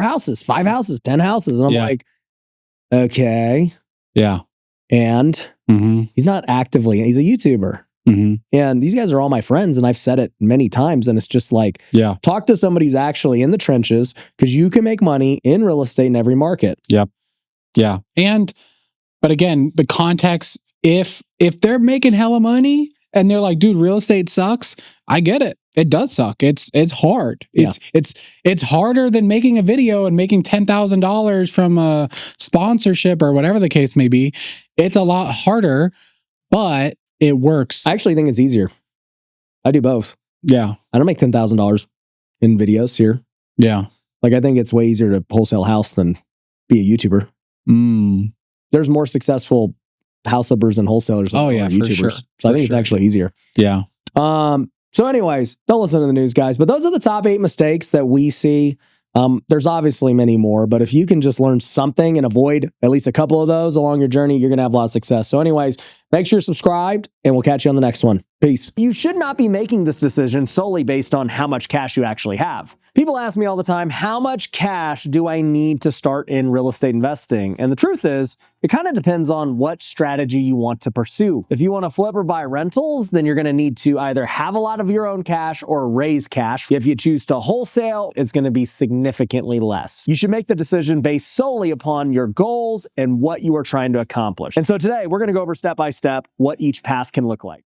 houses, 5 houses, 10 houses. And I'm like, okay. Yeah. And he's not actively, he's a YouTuber. And these guys are all my friends. And I've said it many times. And it's just like, talk to somebody who's actually in the trenches, because you can make money in real estate in every market. Yep. Yeah. But again, the context, if they're making hella money and they're like, dude, real estate sucks, I get it. It does suck. It's hard. It's harder than making a video and making $10,000 from a sponsorship or whatever the case may be. It's a lot harder, but it works. I actually think it's easier. I do both. Yeah. I don't make $10,000 in videos here. Yeah. Like, I think it's way easier to wholesale house than be a YouTuber. There's more successful house flippers and wholesalers than YouTubers. Sure. So I think it's actually easier. Yeah. So anyways, don't listen to the news, guys. But those are the top 8 mistakes that we see. There's obviously many more, but if you can just learn something and avoid at least a couple of those along your journey, you're going to have a lot of success. So anyways, make sure you're subscribed and we'll catch you on the next one. Peace. You should not be making this decision solely based on how much cash you actually have. People ask me all the time, how much cash do I need to start in real estate investing? And the truth is, it kind of depends on what strategy you want to pursue. If you want to flip or buy rentals, then you're going to need to either have a lot of your own cash or raise cash. If you choose to wholesale, it's going to be significantly less. You should make the decision based solely upon your goals and what you are trying to accomplish. And so today, we're going to go over step by step what each path can look like.